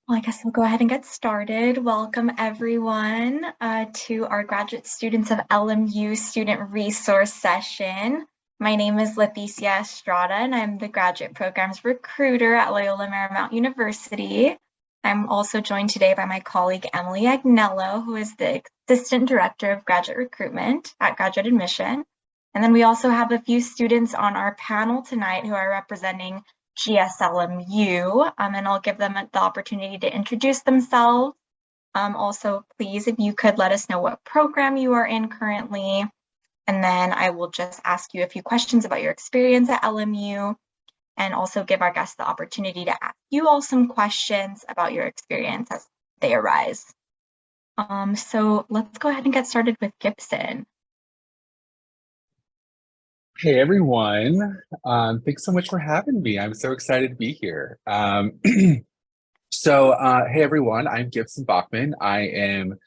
Well, I guess we'll go ahead and get started. Welcome everyone to our Graduate Students of LMU student resource session. My name is Leticia Estrada and I'm the Graduate Programs Recruiter at Loyola Marymount University. I'm also joined today by my colleague Emily Agnello, who is the Assistant Director of Graduate Recruitment at Graduate Admission. And then we also have a few students on our panel tonight who are representing GSLMU, and I'll give them the opportunity to introduce themselves. Also, please, if you could let us know what program you are in currently, and then I will just ask you a few questions about your experience at LMU, and also give our guests the opportunity to ask you all some questions about your experience as they arise. So let's go ahead and get started with Gibson. Hey everyone, thanks so much for having me. I'm so excited to be here. Hey everyone, I'm Gibson Bachman. I am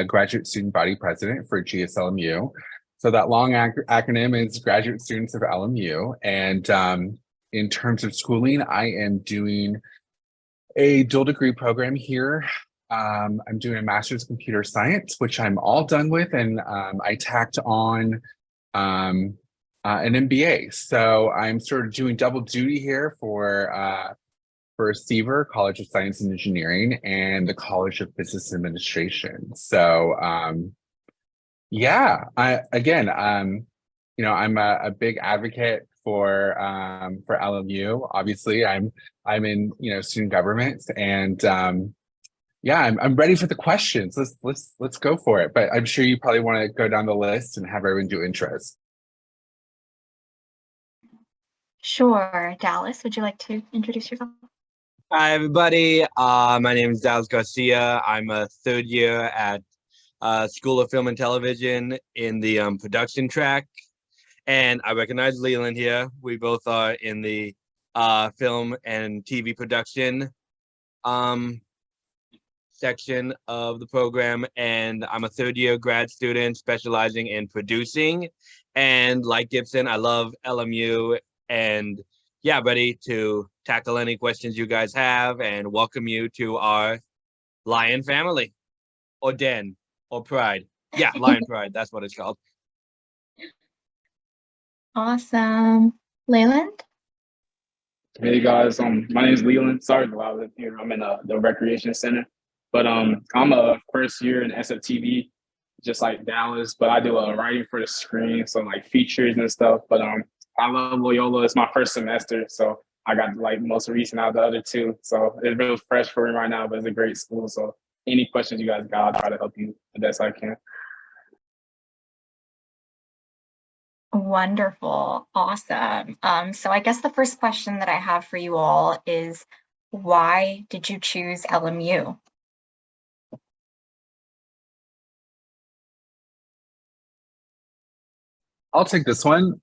Graduate Student Body President for GSLMU. So that long acronym is Graduate Students of LMU. And in terms of schooling, I am doing a dual degree program here. I'm doing a master's in computer science, which I'm all done with, and I tacked on an MBA. So I'm sort of doing double duty here for Seaver, College of Science and Engineering, and the College of Business Administration. So yeah, I'm a big advocate for LMU. Obviously, I'm in student government, and yeah, I'm ready for the questions. Let's go for it. But I'm sure you probably want to go down the list and have everyone do intros. Sure. Dallas, would you like to introduce yourself? Hi, everybody. My name is Dallas Garcia. I'm a third year at School of Film and Television in the production track. And I recognize Leland here. We both are in the film and TV production section of the program. And I'm a third year grad student specializing in producing. And like Gibson, I love LMU. And yeah, ready to tackle any questions you guys have and welcome you to our Lion family or Den or Pride. Yeah, Lion Pride, that's what it's called. Awesome. Leyland? Hey guys, my name is Leland. Sorry to loud here. I'm in the recreation center, but I'm a first year in SFTV, just like Dallas. But I do writing for the screen, so like features and stuff. But I love Loyola. It's my first semester, so I got like most recent out of the other two. So it's real fresh for me right now, but it's a great school. So any questions you guys got, I'll try to help you the best I can. Wonderful. Awesome. So I guess the first question that I have for you all is, why did you choose LMU? I'll take this one.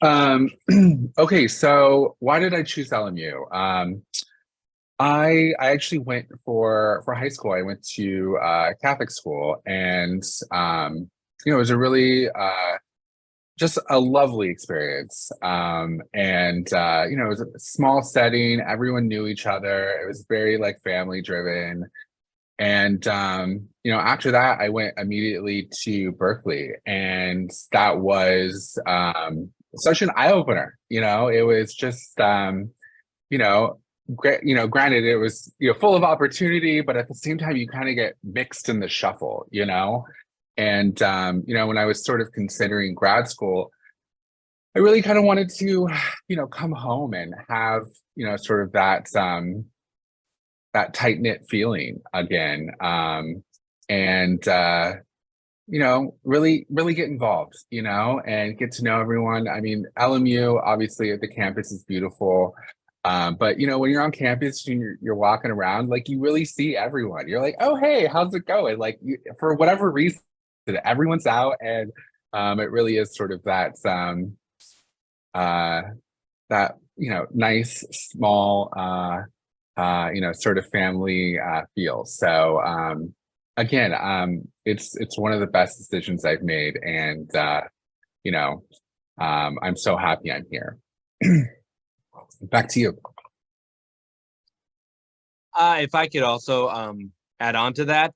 Okay, so why did I choose LMU? I actually went for high school. I went to Catholic school, and it was a really just a lovely experience. And it was a small setting. Everyone knew each other. It was very like family driven. And after that, I went immediately to Berkeley, and that was such an eye opener. It was just granted it was full of opportunity, but at the same time you kind of get mixed in the shuffle. And when I was sort of considering grad school, I really kind of wanted to come home and have sort of that tight-knit feeling again, and really get involved, and get to know everyone. I mean, LMU, obviously the campus is beautiful, but when you're on campus and you're walking around, like you really see everyone. You're like, oh hey, how's it going? Like for whatever reason, everyone's out, and it really is sort of that nice small sort of family feel. So again, it's one of the best decisions I've made, and I'm so happy I'm here. Back to you. if I could also add on to that,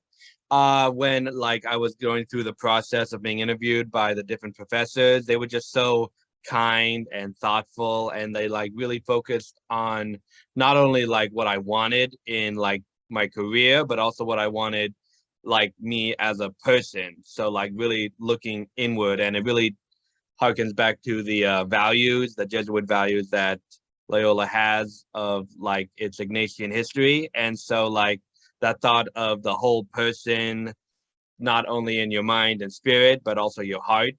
when like I was going through the process of being interviewed by the different professors, they were just so kind and thoughtful, and they like really focused on not only like what I wanted in like my career, but also what I wanted like me as a person. So like really looking inward, and it really harkens back to the values, the Jesuit values that Loyola has of like its Ignatian history. And so like that thought of the whole person, not only in your mind and spirit, but also your heart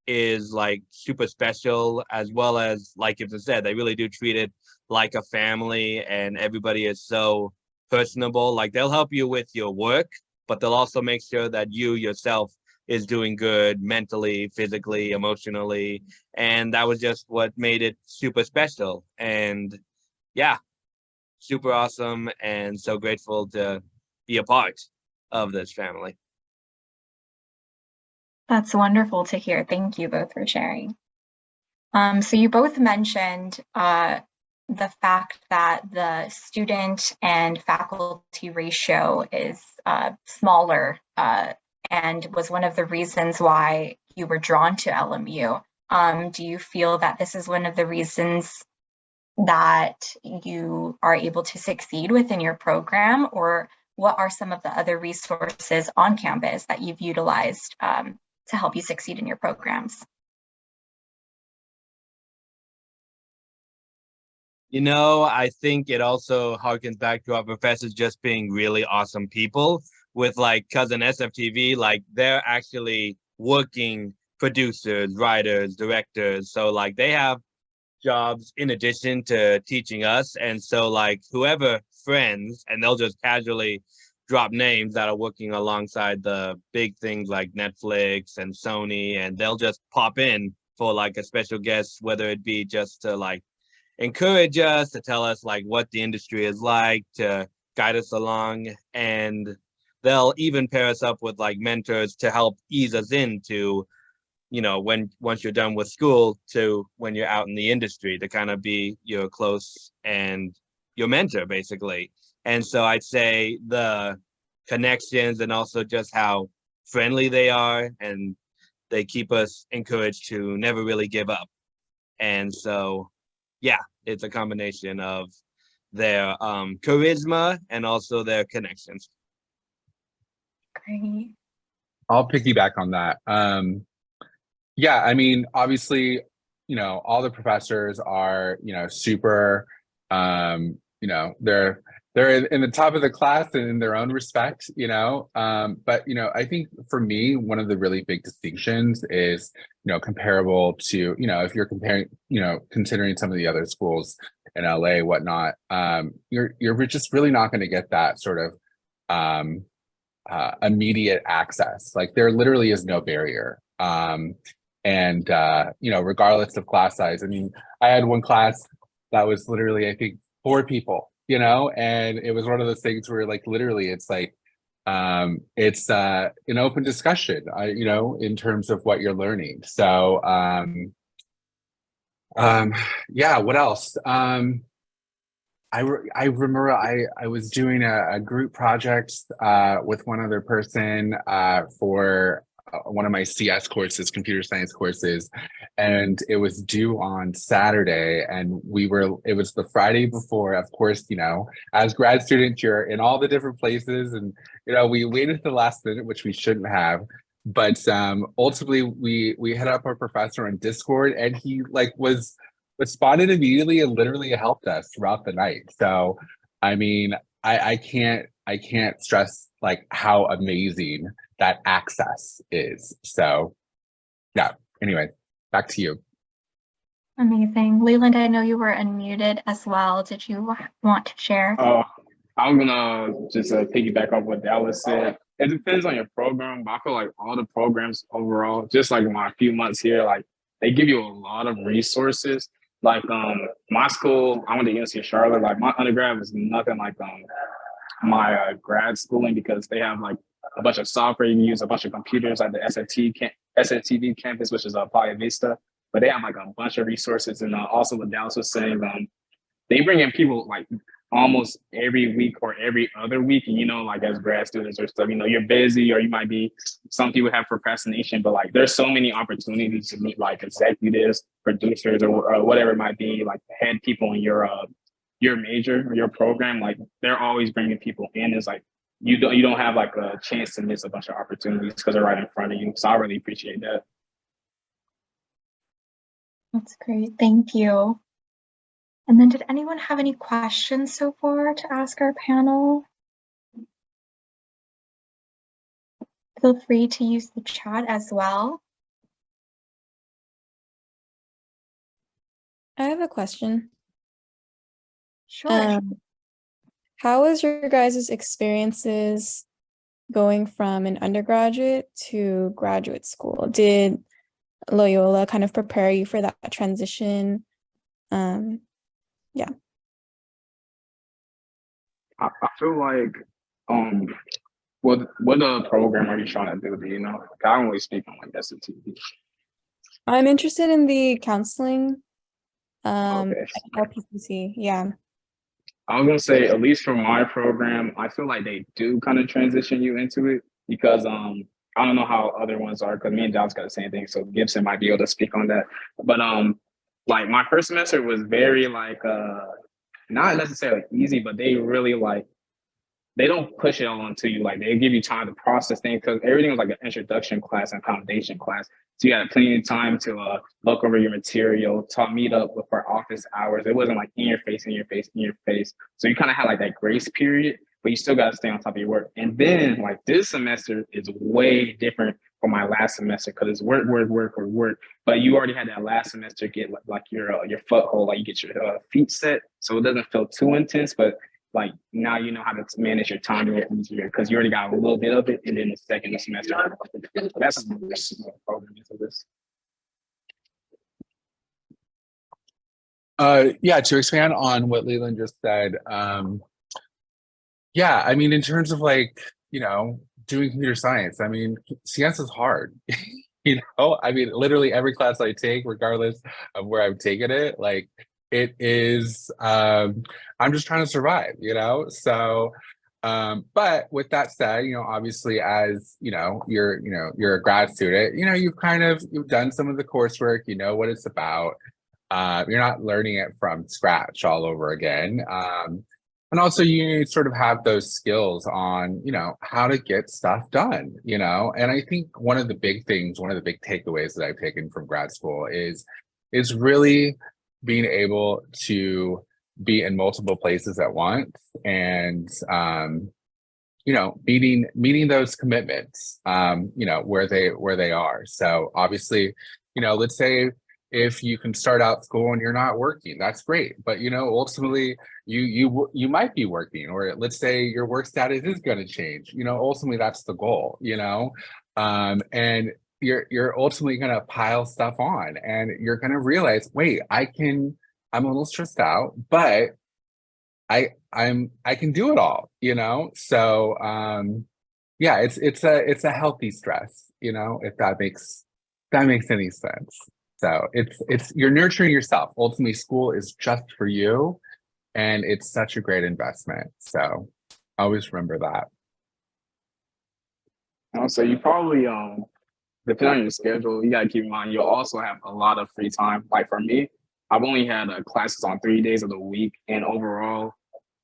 is like super special, as well as like Gibson said, they really do treat it like a family, and everybody is so personable. Like they'll help you with your work, but they'll also make sure that you yourself is doing good mentally, physically, emotionally. And that was just what made it super special. And yeah, super awesome, and so grateful to be a part of this family. That's wonderful to hear. Thank you both for sharing. So you both mentioned the fact that the student and faculty ratio is smaller and was one of the reasons why you were drawn to LMU. Do you feel that this is one of the reasons that you are able to succeed within your program, or what are some of the other resources on campus that you've utilized to help you succeed in your programs? You know, I think it also harkens back to our professors just being really awesome people. With like cousin SFTV, like they're actually working producers, writers, directors. So like they have jobs in addition to teaching us. And so like whoever friends, and they'll just casually drop names that are working alongside the big things like Netflix and Sony, and they'll just pop in for like a special guest, whether it be just to like encourage us, to tell us like what the industry is like, to guide us along. And they'll even pair us up with like mentors to help ease us into, you know, when once you're done with school to when you're out in the industry, to kind of be your close and your mentor basically. And so I'd say the connections, and also just how friendly they are, and they keep us encouraged to never really give up. And so yeah, it's a combination of their charisma and also their connections. Great. I'll piggyback on that. Yeah, I mean, obviously, you know, all the professors are, you know, super, you know, they're in the top of the class and in their own respect, you know. But, you know, I think for me, one of the really big distinctions is, you know, comparable to, you know, if you're comparing, you know, considering some of the other schools in LA, whatnot, you're just really not going to get that sort of immediate access. Like there literally is no barrier. And you know, regardless of class size, I mean, I had one class that was literally, I think, 4 people, you know, and it was one of those things where like literally it's like it's an open discussion, you know, in terms of what you're learning. So yeah, what else? I remember I was doing a group project with one other person for one of my CS courses, computer science courses, and it was due on Saturday, and it was the Friday before. Of course, you know, as grad students, you're in all the different places, and you know, we waited the last minute, which we shouldn't have. But ultimately, we hit up our professor on Discord, and he like was responded immediately and literally helped us throughout the night. So, I mean, I can't stress like how amazing that access is. So, yeah. Anyway, back to you. Amazing. Leland, I know you were unmuted as well. Did you want to share? I'm gonna just piggyback off what Dallas said. It depends on your program, but I feel like all the programs overall, just like my few months here, like they give you a lot of resources. Like my school, I went to UNC Charlotte. Like my undergrad was nothing like my grad schooling, because they have like a bunch of software you can use, a bunch of computers at the SFTV campus, which is Playa Vista. But they have like a bunch of resources, and also what Dallas was saying, they bring in people like almost every week or every other week. And, you know, like as grad students or stuff, you know, you're busy or you might be, some people have procrastination, but like there's so many opportunities to meet like executives, producers, or whatever it might be, like head people in your major or your program. Like they're always bringing people in. It's like, you don't have like a chance to miss a bunch of opportunities because they're right in front of you. So I really appreciate that. That's great. Thank you. And then did anyone have any questions so far to ask our panel? Feel free to use the chat as well. I have a question. Sure. How was your guys' experiences going from an undergraduate to graduate school? Did Loyola kind of prepare you for that transition? Yeah. I feel like, what program are you trying to do? Do you know? I don't really speak on like SATV. I'm interested in the counseling, Okay. LPCC, yeah. I was gonna say, at least for my program, I feel like they do kind of transition you into it because I don't know how other ones are because me and John's got the same thing, so Gibson might be able to speak on that. But like my first semester was very like not necessarily easy, but they really like, they don't push it all onto you. Like they give you time to process things because everything was like an introduction class and foundation class. So you had plenty of time to look over your material, meet up with our office hours. It wasn't like in your face, in your face, in your face. So you kind of had like that grace period, but you still got to stay on top of your work. And then like this semester is way different from my last semester because it's work, work, work, or work. But you already had that last semester get like your foothold, like you get your feet set, so it doesn't feel too intense. But like now you know how to manage your time easier because you already got a little bit of it, and then the second semester. That's the program for this. Yeah, to expand on what Leland just said, yeah, I mean, in terms of like, you know, doing computer science, I mean, CS is hard. You know, I mean, literally every class I take, regardless of where I've taken it, like it is, I'm just trying to survive, you know? So, but with that said, you know, obviously as, you're a grad student, you know, you've done some of the coursework, you know what it's about. You're not learning it from scratch all over again. And also you sort of have those skills on, you know, how to get stuff done, you know? And I think one of the big takeaways that I've taken from grad school is really being able to be in multiple places at once and, you know, meeting those commitments, you know, where they are. So obviously, you know, let's say if you can start out school and you're not working, that's great. But, you know, ultimately you might be working, or let's say your work status is going to change, you know, ultimately that's the goal, you know, and you're ultimately going to pile stuff on and you're going to realize, wait, I'm a little stressed out, but I can do it all, you know? So, yeah, it's a healthy stress, you know, if that makes any sense. So you're nurturing yourself. Ultimately, school is just for you, and it's such a great investment. So always remember that. So you probably depending on your schedule, you gotta keep in mind you'll also have a lot of free time. Like for me, I've only had classes on 3 days of the week, and overall,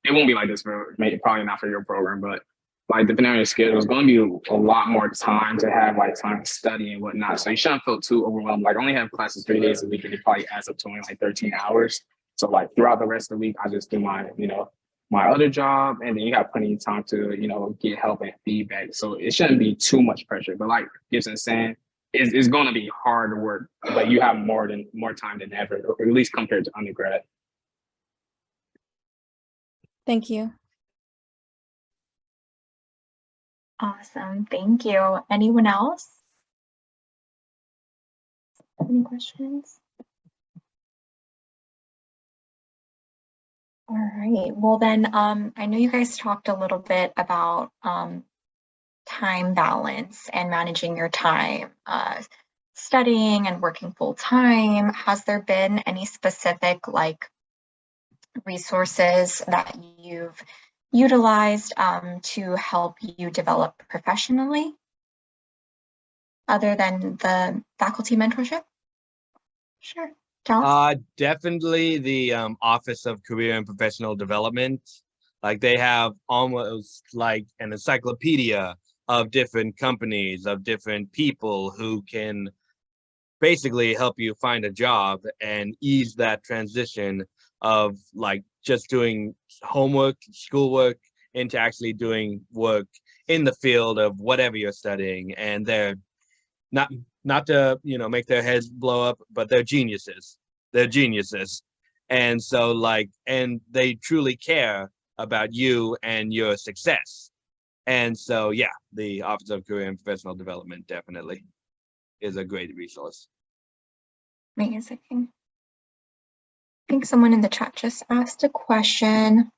it won't be like this for probably not for your program, but like depending on your schedule, it's going to be a lot more time to have like time to study and whatnot. So you shouldn't feel too overwhelmed. Like I only have classes 3 days a week, and it probably adds up to only like 13 hours. So like throughout the rest of the week, I just do my, you know, my other job, and then you got plenty of time to, you know, get help and feedback. So it shouldn't be too much pressure. But like Gibson's saying, it's going to be hard work, but you have more time than ever, or at least compared to undergrad. Thank you. Awesome. Thank you. Anyone else? Any questions? All right. Well, then I know you guys talked a little bit about time balance and managing your time, studying and working full time. Has there been any specific like resources that you've utilized to help you develop professionally, other than the faculty mentorship? Sure. Dallas? Definitely the Office of Career and Professional Development. Like they have almost like an encyclopedia of different companies, of different people who can basically help you find a job and ease that transition of like just doing homework, schoolwork, into actually doing work in the field of whatever you're studying. And they're not to make their heads blow up, but they're geniuses. They're geniuses. And so like, and they truly care about you and your success. And so yeah, the Office of Career and Professional Development definitely is a great resource. Amazing. I think someone in the chat just asked a question.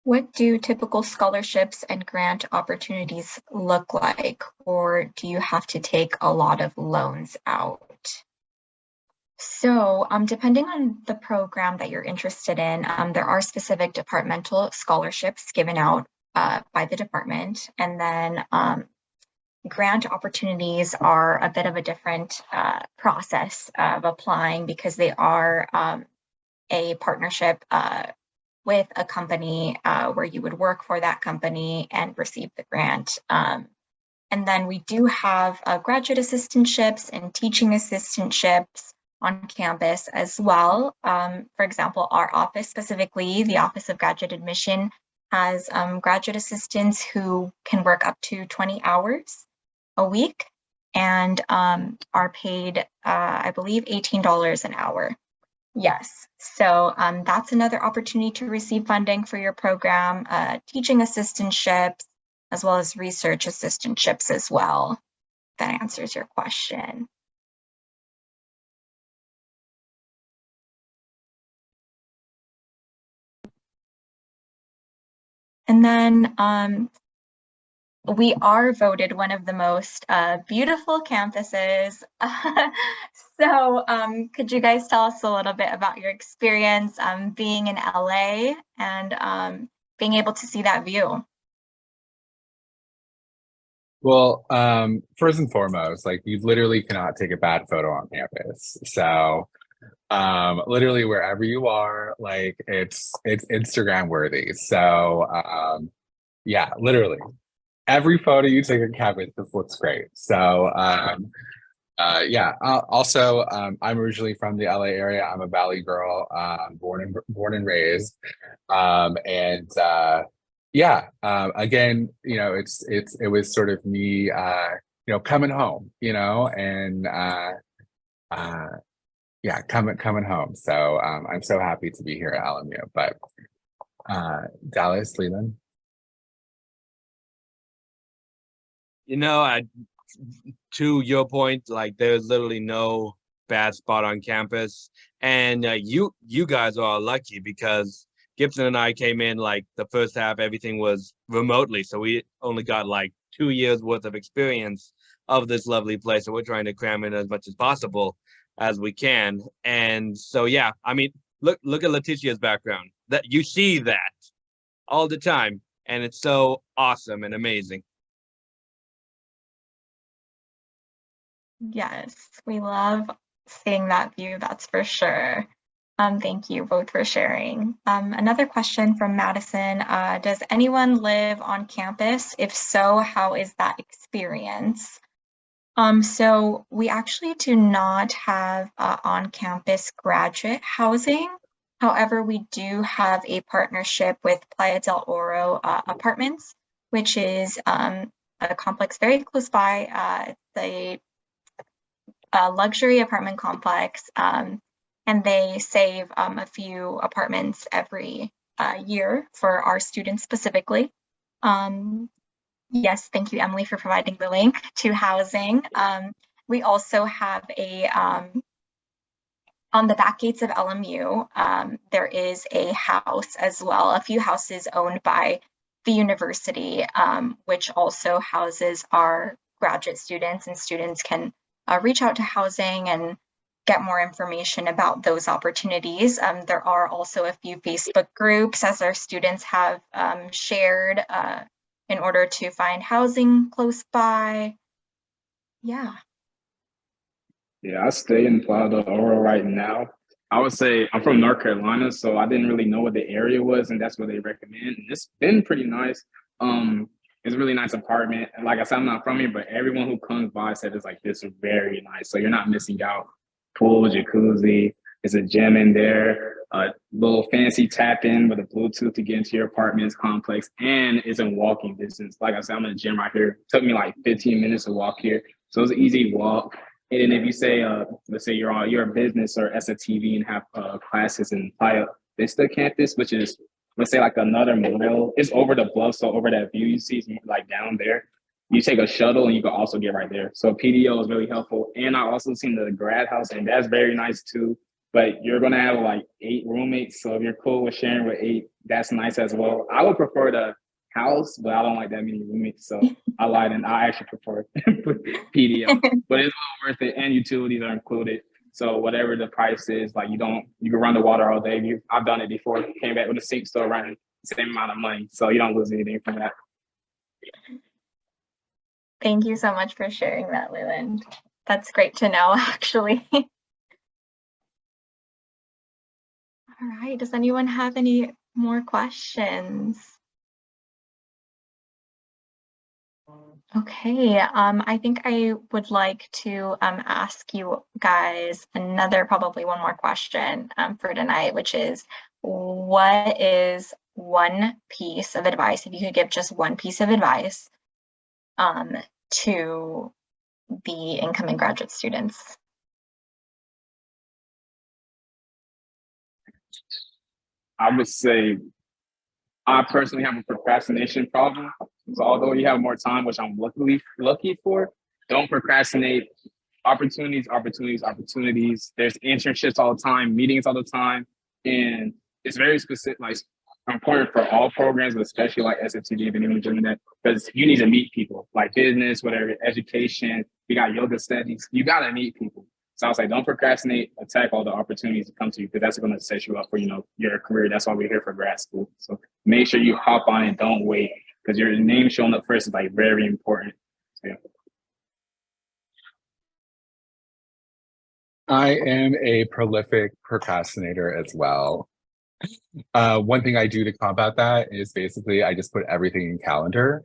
What do typical scholarships and grant opportunities look like, or do you have to take a lot of loans out? So depending on the program that you're interested in, there are specific departmental scholarships given out by the department, and then grant opportunities are a bit of a different process of applying because they are a partnership with a company where you would work for that company and receive the grant. And then we do have graduate assistantships and teaching assistantships on campus as well. For example, our office specifically, the Office of Graduate Admission, has graduate assistants who can work up to 20 hours a week and are paid, I believe, $18 an hour. Yes, so that's another opportunity to receive funding for your program, teaching assistantships, as well as research assistantships as well. That answers your question. And then we are voted one of the most beautiful campuses. So could you guys tell us a little bit about your experience being in LA and being able to see that view? Well, first and foremost, like you literally cannot take a bad photo on campus. So literally wherever you are, like it's Instagram worthy. So yeah, literally every photo you take on campus just looks great. So yeah, also I'm originally from the LA area. I'm a Valley girl, born and raised. And yeah, again, it was sort of me coming home, and yeah, coming home. So I'm so happy to be here at LMU. But Dallas, Leland. To your point, like there's literally no bad spot on campus, and you guys are lucky because Gibson and I came in like the first half, everything was remotely, so we only got like 2 years worth of experience of this lovely place. So we're trying to cram in as much as possible as we can, and so yeah, I mean, look at Letitia's background. That you see that all the time, and it's so awesome and amazing. Yes, we love seeing that view, that's for sure. Thank you both for sharing. Another question from Madison, does anyone live on campus? If so, how is that experience? So we actually do not have on-campus graduate housing. However, we do have a partnership with Playa del Oro Apartments, which is a complex very close by. The luxury apartment complex, and they save a few apartments every year for our students specifically. Yes, thank you, Emily, for providing the link to housing. We also have on the back gates of LMU, there is a house as well, a few houses owned by the university, which also houses our graduate students, and students can reach out to housing and get more information about those opportunities. There are also a few Facebook groups, as our students have shared, in order to find housing close by. Yeah. Yeah, I stay in Florida right now. I would say I'm from North Carolina, so I didn't really know what the area was, and that's what they recommend. And it's been pretty nice. It's a really nice apartment. And like I said, I'm not from here, but everyone who comes by said it's like this is very nice. So you're not missing out. Pool, jacuzzi, there's a gym in there, a little fancy tap in with a Bluetooth to get into your apartment's complex, and it's in walking distance. Like I said, I'm in a gym right here. It took me like 15 minutes to walk here. So it's an easy walk. And then if you say, let's say you're a business or SFTV and have classes in Playa Vista campus, which is, let's say like another mile, it's over the bluff. So over that view you see, like down there, you take a shuttle and you can also get right there. So PDO is really helpful. And I also seen the grad house, and that's very nice too. But you're gonna have like 8 roommates. So if you're cool with sharing with 8, that's nice as well. I would prefer the house, but I don't like that many roommates. So I lied, and I actually prefer PDO. But it's well worth it, and utilities are included. So whatever the price is, like you can run the water all day. I've done it before. Came back with a sink still running the same amount of money. So you don't lose anything from that. Thank you so much for sharing that, Leland. That's great to know, actually. All right, does anyone have any more questions? Okay, I think I would like to ask you guys probably one more question for tonight, which is, what is one piece of advice, if you could give just one piece of advice to the incoming graduate students? I would say I personally have a procrastination problem. So although you have more time, which I'm lucky for, don't procrastinate. Opportunities. There's internships all the time, meetings all the time, and it's very specific, like important for all programs, but especially like SFTD and even doing that, because you need to meet people, like business, whatever, education. You got yoga studies. You got to meet people. So I was like, don't procrastinate. Attack all the opportunities that come to you, because that's going to set you up for your career. That's why we're here for grad school. So make sure you hop on it. Don't wait, because your name showing up first is like very important. So, yeah. I am a prolific procrastinator as well. One thing I do to combat that is basically I just put everything in calendar.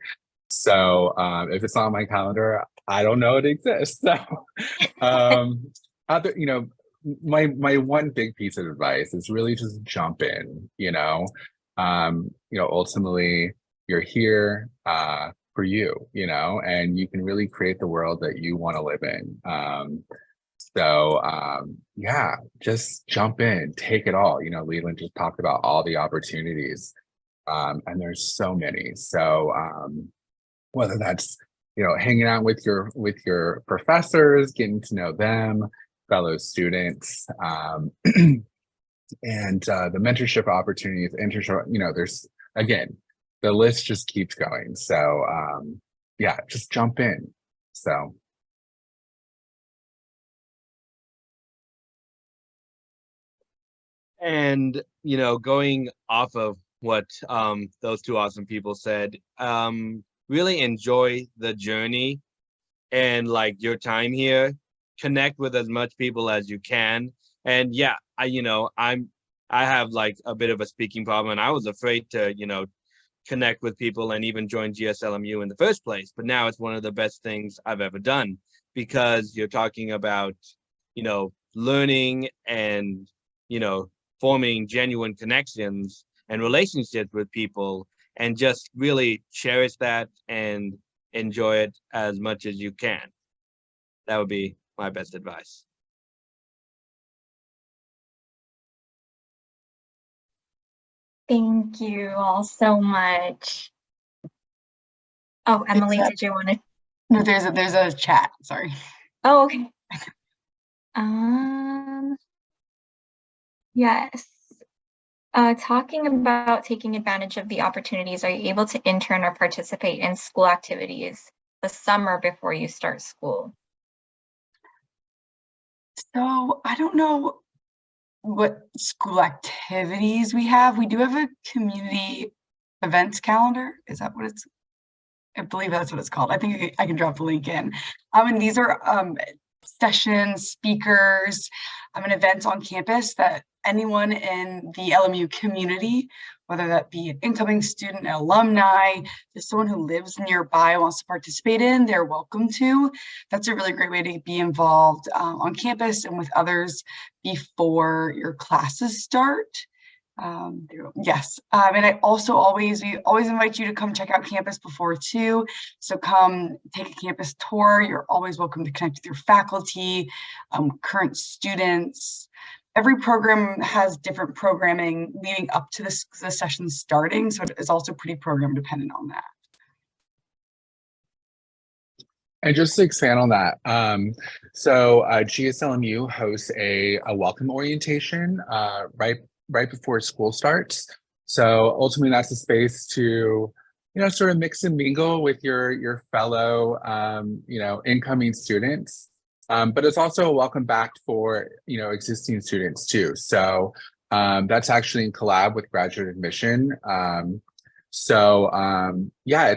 So if it's not on my calendar, I don't know it exists. So my one big piece of advice is really just jump in. Ultimately you're here for you, and you can really create the world that you want to live in. Yeah, just jump in, take it all. Leland just talked about all the opportunities, and there's so many. So whether that's, hanging out with your professors, getting to know them, fellow students, and the mentorship opportunities, internship, there's, again, the list just keeps going. So yeah, just jump in. So And, going off of what those two awesome people said, really enjoy the journey and like your time here. Connect with as much people as you can. And yeah, I have like a bit of a speaking problem, and I was afraid to, connect with people and even join GSLMU in the first place. But now it's one of the best things I've ever done, because you're talking about, learning and, forming genuine connections and relationships with people, and just really cherish that and enjoy it as much as you can. That would be my best advice. Thank you all so much. Oh, Emily, did you want to? No, there's a chat. Sorry. Oh, okay. Yes. Talking about taking advantage of the opportunities, are you able to intern or participate in school activities the summer before you start school? So I don't know what school activities we have. We do have a community events calendar. Is that what it's? I believe that's what it's called. I think I can drop the link in. And these are sessions, speakers, and events on campus that anyone in the LMU community, whether that be an incoming student, an alumni, just someone who lives nearby wants to participate in, they're welcome to. That's a really great way to be involved on campus and with others before your classes start. Yes, and we always invite you to come check out campus before too. So come take a campus tour. You're always welcome to connect with your faculty, current students. Every program has different programming leading up to the session starting, so it's also pretty program dependent on that. And just to expand on that, so GSLMU hosts a welcome orientation right before school starts. So ultimately, that's a space to, sort of mix and mingle with your fellow, incoming students. But it's also a welcome back for, existing students too. So that's actually in collab with graduate admission. Yeah,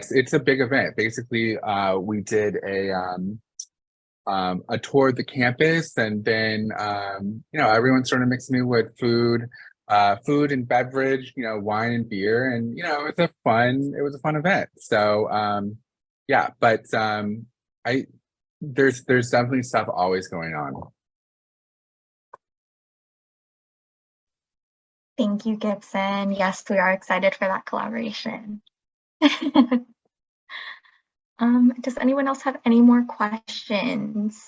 it's a big event. Basically, we did a tour of the campus, and then everyone sort of mixed in with food and beverage, wine and beer, and it was a fun event. So yeah, but there's definitely stuff always going on. Thank you, Gibson. Yes, we are excited for that collaboration. Does anyone else have any more questions?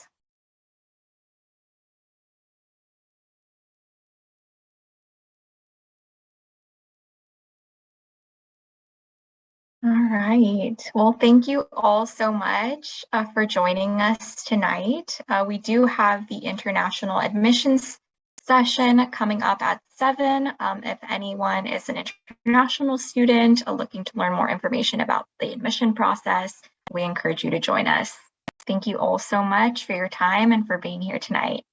All right. Well, thank you all so much for joining us tonight. We do have the international admissions session coming up at 7. If anyone is an international student looking to learn more information about the admission process, we encourage you to join us. Thank you all so much for your time and for being here tonight.